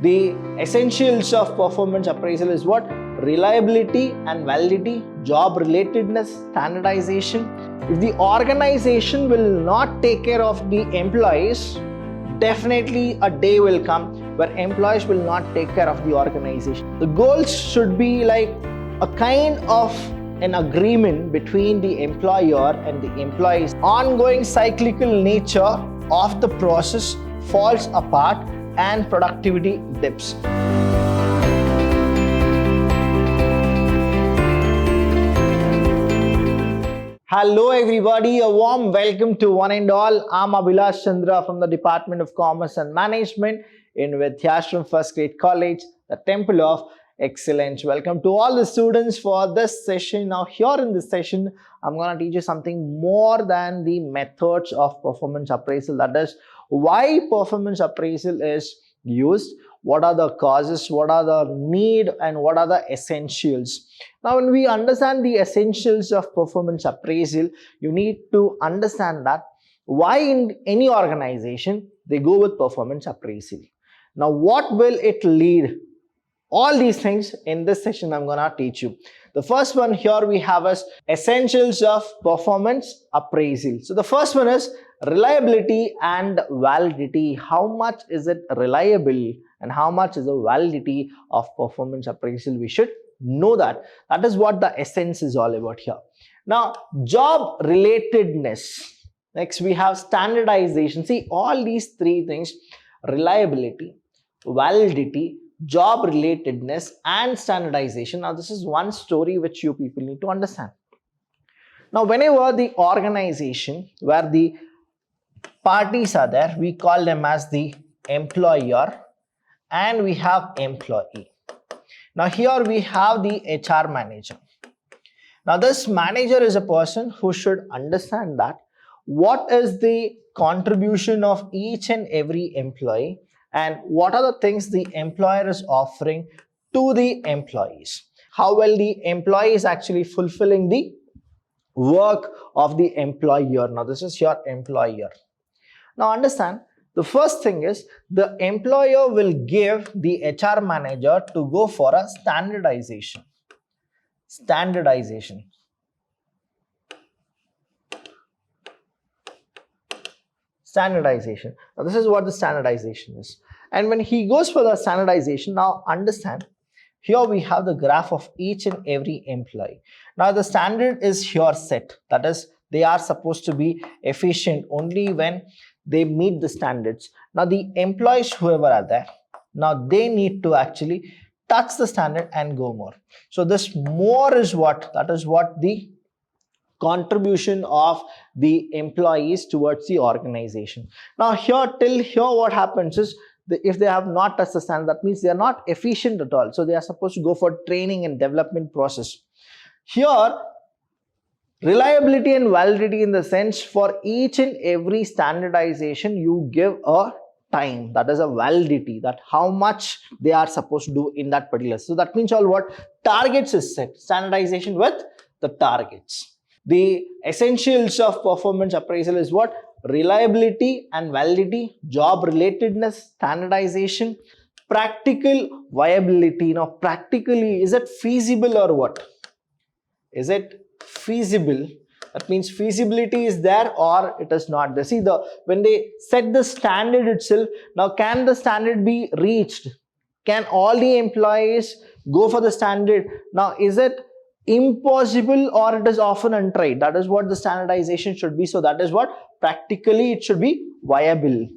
The essentials of performance appraisal is what? Reliability and validity, job relatedness, standardization. If the organization will not take care of the employees, definitely a day will come where employees will not take care of the organization. The goals should be like a kind of an agreement between the employer and the employees. Ongoing cyclical nature of the process falls apart and productivity dips. Hello everybody, a warm welcome to one and all. I'm Abhilash Chandra from the Department of Commerce and Management in Vidhyaashram First Grade College, the Temple of Excellence. Welcome to all the students for this session. Now here in this session, I'm going to teach you something more than the methods of performance appraisal. That is, why performance appraisal is used, what are the causes, what are the need, and what are the essentials. Now when we understand the essentials of performance appraisal, you need to understand that why in any organization they go with performance appraisal. Now what will it lead? All these things in this session I'm gonna teach you. The first one here we have as essentials of performance appraisal. So the first one is reliability and validity. How much is it reliable and how much is the validity of performance appraisal? We should know that. That is what the essence is all about here. Now, job relatedness. Next we have standardization. See, all these three things, reliability, validity, job relatedness and standardization. Now this is one story which you people need to understand. Now whenever the organization where the parties are there, we call them as the employer and we have employee. Now here we have the HR manager. Now this manager is a person who should understand that what is the contribution of each and every employee and what are the things the employer is offering to the employees. How well the employee is actually fulfilling the work of the employer. Now this is your employer. Now understand, the first thing is the employer will give the HR manager to go for a standardization. Standardization. Standardization. Now this is what the standardization is. And when he goes for the standardization, now understand, here we have the graph of each and every employee. Now the standard is here set. That is, they are supposed to be efficient only when they meet the standards. Now the employees whoever are there, now they need to actually touch the standard and go more. So this more is what? That is what the contribution of the employees towards the organization. Now here till here what happens is, if they have not touched the standard, that means they are not efficient at all. So they are supposed to go for training and development process. Here reliability and validity, in the sense for each and every standardization you give a time, that is a validity, that how much they are supposed to do in that particular. So that means all what? Targets is set. Standardization with the targets. The essentials of performance appraisal is what? Reliability and validity, job relatedness, standardization, practical viability. Now practically, is it feasible or what? Is it feasible? That means feasibility is there or it is not there. See, when they set the standard itself, now can the standard be reached? Can all the employees go for the standard? Now is it impossible or it is often untried? That is what the standardization should be. So that is what practically it should be viable.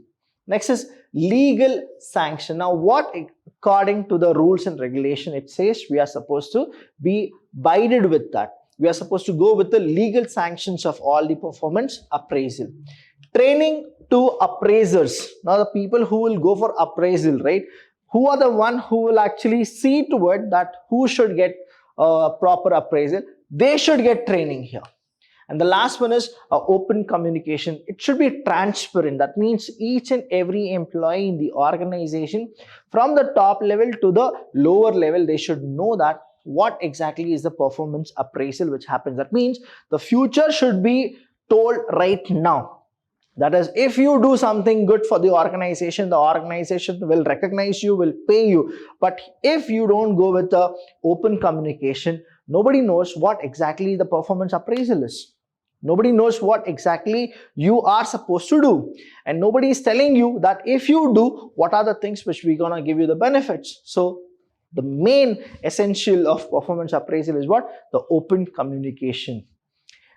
Next is legal sanction. Now what according to the rules and regulation it says, we are supposed to be abided with that. We are supposed to go with the legal sanctions of all the performance appraisal. Training to appraisers. Now the people who will go for appraisal, right? Who are the one who will actually see to it that who should get proper appraisal? They should get training here. And the last one is open communication. It should be transparent. That means each and every employee in the organization, from the top level to the lower level, they should know that what exactly is the performance appraisal which happens. That means the future should be told right now. That is, if you do something good for the organization will recognize you, will pay you. But if you don't go with the open communication, nobody knows what exactly the performance appraisal is. Nobody knows what exactly you are supposed to do. And nobody is telling you that if you do, what are the things which we're going to give you the benefits. So the main essential of performance appraisal is what? The open communication.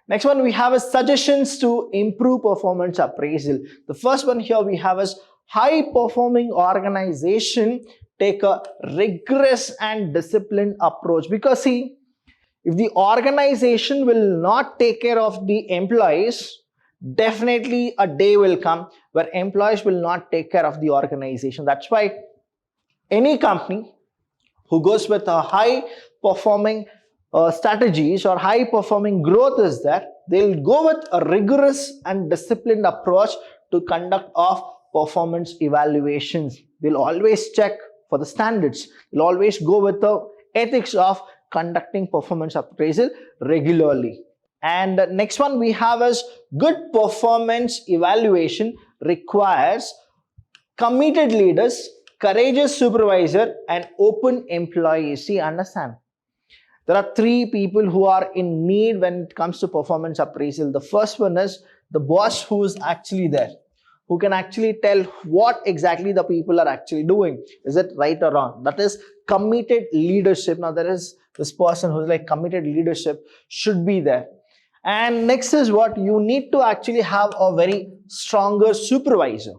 Next one we have is suggestions to improve performance appraisal. The first one here we have is high performing organization take a rigorous and disciplined approach. Because see, if the organization will not take care of the employees, definitely a day will come where employees will not take care of the organization. That's why any company who goes with a high performing strategies or high performing growth is there, they'll go with a rigorous and disciplined approach to conduct of performance evaluations. They'll always check for the standards. They'll always go with the ethics of conducting performance appraisal regularly. And the next one we have is good performance evaluation requires committed leaders, courageous supervisor, and open employees. See, understand, there are three people who are in need when it comes to performance appraisal. The first one is the boss who is actually there, who can actually tell what exactly the people are actually doing. Is it right or wrong? That is committed leadership. Now there is this person who's like committed leadership should be there. And next is what? You need to actually have a very stronger supervisor.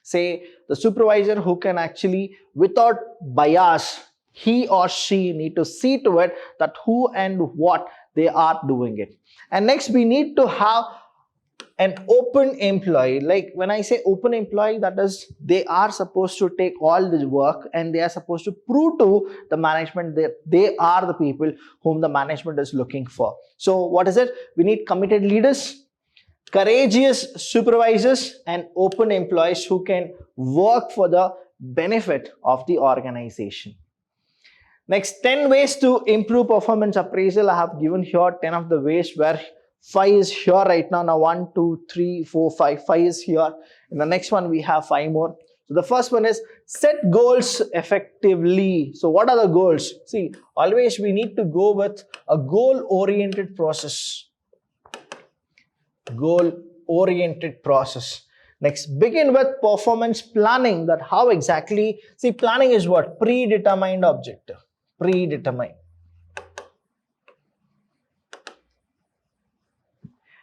Say the supervisor who can actually, without bias, he or she need to see to it that who and what they are doing it. And next we need to have an open employee. Like when I say open employee, that is they are supposed to take all the work and they are supposed to prove to the management that they are the people whom the management is looking for. So what is it? We need committed leaders, courageous supervisors, and open employees who can work for the benefit of the organization. Next, 10 ways to improve performance appraisal. I have given here 10 of the ways, where 5 is here right now. Now 1, 2, 3, 4, 5. 5 is here. In the next one, we have 5 more. So the first one is set goals effectively. So what are the goals? See, always we need to go with a goal-oriented process. Goal-oriented process. Next, begin with performance planning. That how exactly, see, planning is what? Predetermined objective. Predetermined.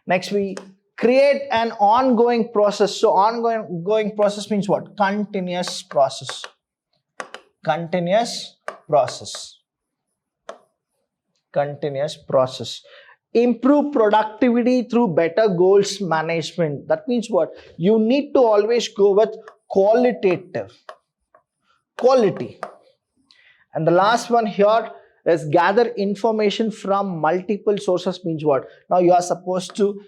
Next, we create an ongoing process. So ongoing process means what? Continuous process. Continuous process. Continuous process. Improve productivity through better goals management. That means what? You need to always go with qualitative. Quality. And the last one here is gather information from multiple sources. Means what? Now you are supposed to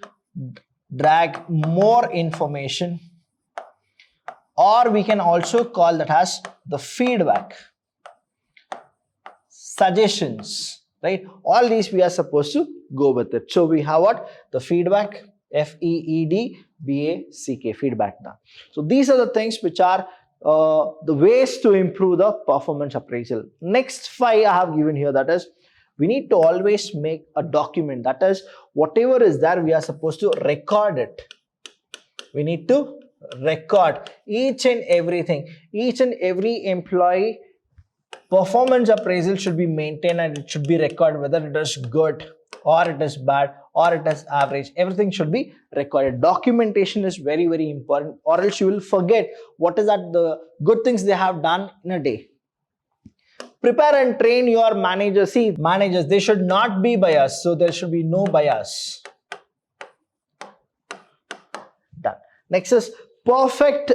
drag more information, or we can also call that as the feedback, suggestions, right? All these we are supposed to go with it. So we have what? The feedback, FEEDBACK, feedback now. So these are the things which are the ways to improve the performance appraisal. Next 5 I have given here, that is we need to always make a document. That is whatever is there, we are supposed to record it. We need to record each and everything. Each and every employee performance appraisal should be maintained and it should be recorded, whether it is good or it is bad or it is average. Everything should be recorded. Documentation is very, very important, or else you will forget what is that the good things they have done in a day. Prepare and train your managers. See, managers, they should not be biased, so there should be no bias. Done. Next is perfect.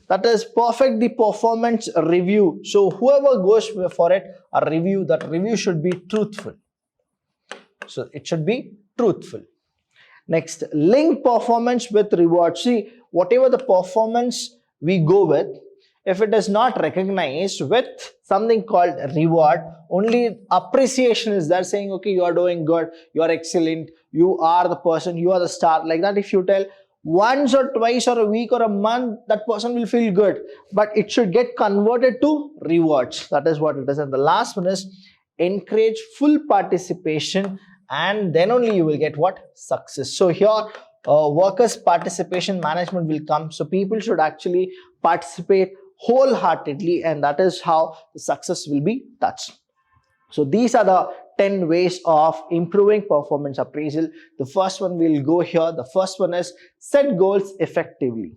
That is perfect the performance review. So whoever goes for it, a review, that review should be truthful. So it should be truthful. Next, link performance with reward. See, whatever the performance we go with, if it is not recognized with something called reward, only appreciation is there, saying, okay, you are doing good, you are excellent, you are the person, you are the star. Like that, if you tell once or twice or a week or a month, that person will feel good, but it should get converted to rewards. That is what it is. And the last one is encourage full participation, and then only you will get what? Success. So here workers participation management will come. So people should actually participate wholeheartedly, and that is how the success will be touched. So these are the 10 ways of improving performance appraisal. The first one we'll go here. The first one is set goals effectively.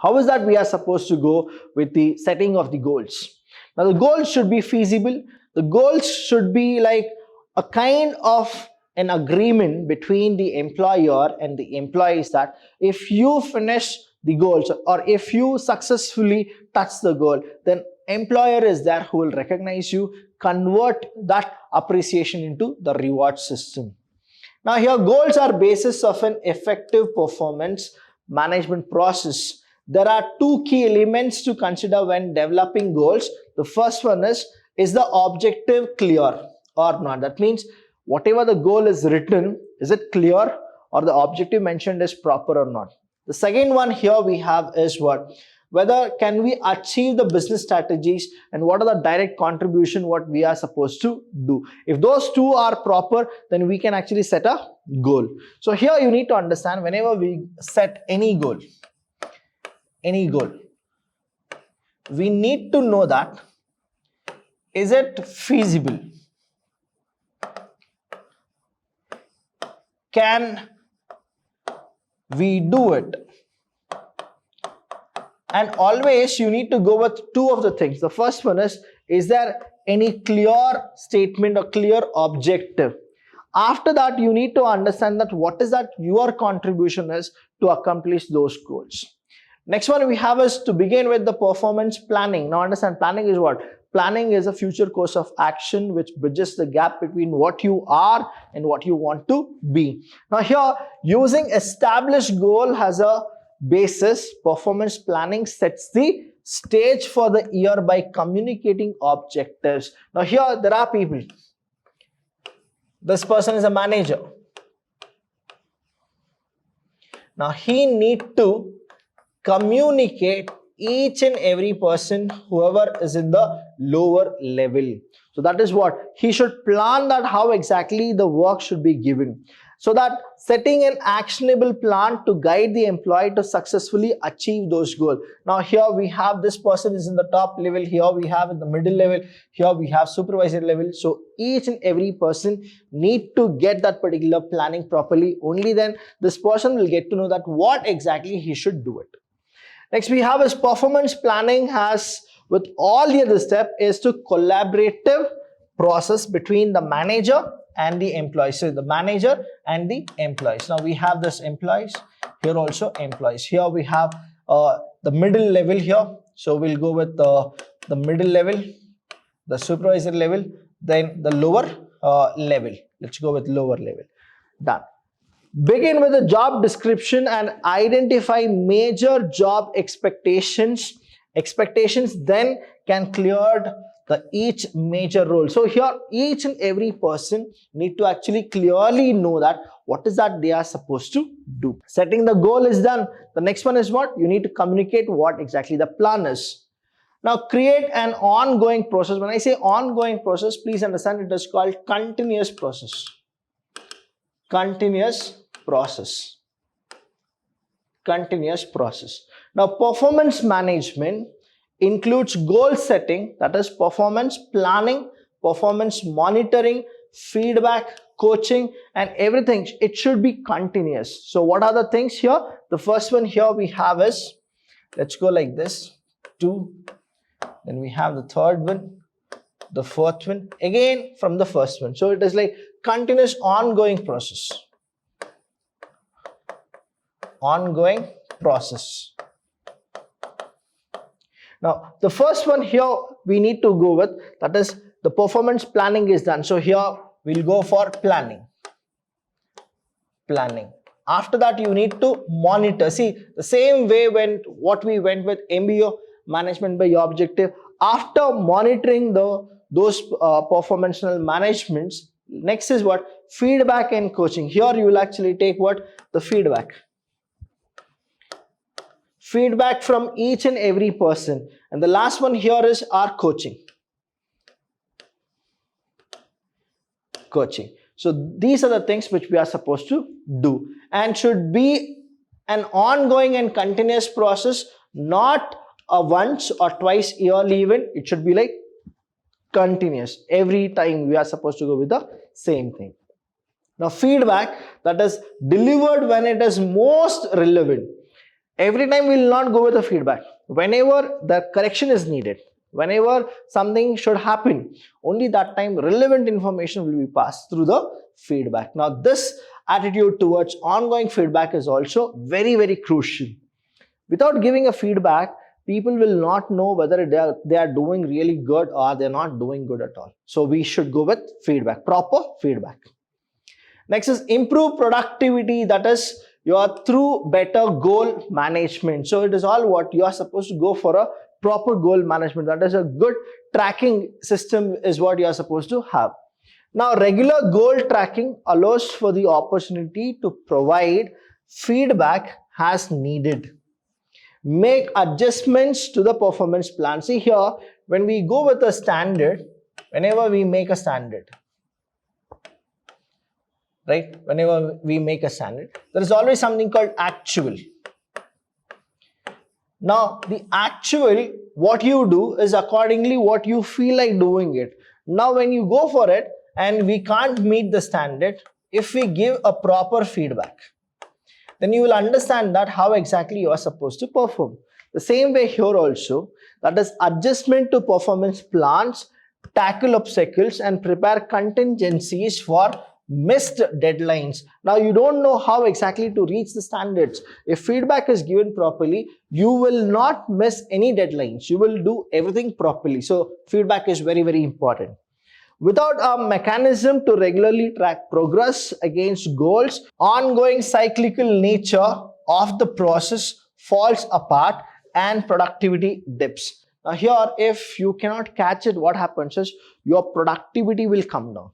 How is that we are supposed to go with the setting of the goals? Now the goals should be feasible. The goals should be like a kind of an agreement between the employer and the employees that if you finish the goals or if you successfully touch the goal, then employer is there who will recognize you, convert that appreciation into the reward system. Now here goals are basis of an effective performance management process. There are two key elements to consider when developing goals. The first one is the objective clear or not? That means whatever the goal is written, is it clear or the objective mentioned is proper or not? The second one here we have is what? Whether can we achieve the business strategies and what are the direct contribution what we are supposed to do. If those two are proper, then we can actually set a goal. So here you need to understand whenever we set any goal, we need to know that is it feasible? Can we do it? And always you need to go with two of the things. The first one is there any clear statement or clear objective? After that, you need to understand that what is that your contribution is to accomplish those goals. Next one we have is to begin with the performance planning. Now understand, planning is what? Planning is a future course of action which bridges the gap between what you are and what you want to be. Now here, using established goal as a basis, performance planning sets the stage for the year by communicating objectives. Now here there are people. This person is a manager. Now he need to communicate each and every person whoever is in the lower level. So that is what he should plan, that how exactly the work should be given. So that setting an actionable plan to guide the employee to successfully achieve those goals. Now here we have this person is in the top level, here we have in the middle level, here we have supervisor level. So each and every person need to get that particular planning properly. Only then this person will get to know that what exactly he should do it. Next we have is performance planning has with all the other step is to collaborative process between the manager and the employees. So the manager and the employees. Now we have this employees, here also employees. Here we have the middle level here. So we'll go with the middle level, the supervisor level, then the lower level. Let's go with lower level. Done. Begin with the job description and identify major job expectations. Then can clear the each major role. So here each and every person need to actually clearly know that what is that they are supposed to do. Setting the goal is done. The next one is what? You need to communicate what exactly the plan is. Now create an ongoing process. When I say ongoing process, please understand it is called continuous process. Continuous process. Continuous process. Now performance management includes goal setting, that is performance planning, performance monitoring, feedback, coaching, and everything. It should be continuous. So what are the things here? The first one here we have is, let's go like this, 2, then we have the third one, the fourth one, again from the first one. So it is like continuous ongoing process. Ongoing process. Now, the first one here we need to go with, that is the performance planning is done. So here we'll go for planning. Planning. After that, you need to monitor. See, the same way when what we went with MBO, management by objective. After monitoring those performational managements, next is what? Feedback and coaching. Here you will actually take what? The feedback. feedback from each and every person. And the last one here is our coaching. So these are the things which we are supposed to do and should be an ongoing and continuous process, not a once or twice yearly event. It should be like continuous. Every time we are supposed to go with the same thing. Now feedback that is delivered when it is most relevant. Every time we will not go with the feedback. Whenever the correction is needed, whenever something should happen, only that time relevant information will be passed through the feedback. Now this attitude towards ongoing feedback is also very, very crucial. Without giving a feedback, people will not know whether they are doing really good or they're not doing good at all. So we should go with feedback, proper feedback. Next is improve productivity, that is through better goal management. So it is all what you are supposed to go for, a proper goal management. That is a good tracking system is what you are supposed to have. Now regular goal tracking allows for the opportunity to provide feedback as needed. Make adjustments to the performance plan. See here, when we go with a standard, whenever we make a standard, right? Whenever we make a standard, there is always something called actual. Now, the actual, what you do is accordingly what you feel like doing it. Now, when you go for it and we can't meet the standard, if we give a proper feedback, then you will understand that how exactly you are supposed to perform. The same way here also, that is adjustment to performance plans, tackle obstacles and prepare contingencies for missed deadlines. Now you don't know how exactly to reach the standards. If feedback is given properly, you will not miss any deadlines. You will do everything properly. So feedback is very, very important. Without a mechanism to regularly track progress against goals, ongoing cyclical nature of the process falls apart and productivity dips. Now here, if you cannot catch it, what happens is your productivity will come down.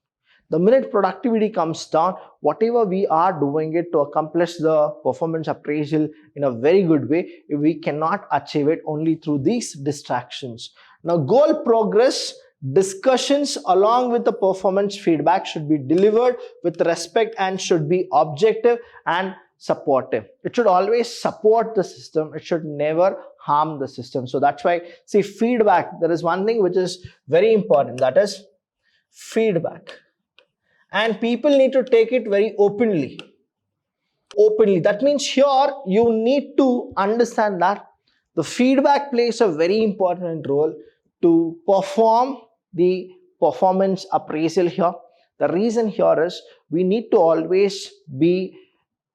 The minute productivity comes down, whatever we are doing it to accomplish the performance appraisal in a very good way, we cannot achieve it only through these distractions. Now goal progress discussions along with the performance feedback should be delivered with respect and should be objective and supportive. It should always support the system. It should never harm the system. So that's why, see, feedback, there is one thing which is very important, that is feedback. And people need to take it very openly. That means here you need to understand that the feedback plays a very important role to perform the performance appraisal here. The reason here is we need to always be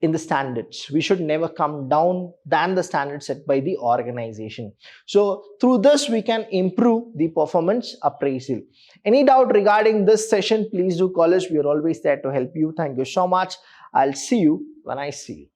in the standards. We should never come down than the standards set by the organization. So through this, we can improve the performance appraisal. Any doubt regarding this session, please do call us. We are always there to help you. Thank you so much. I'll see you when I see you.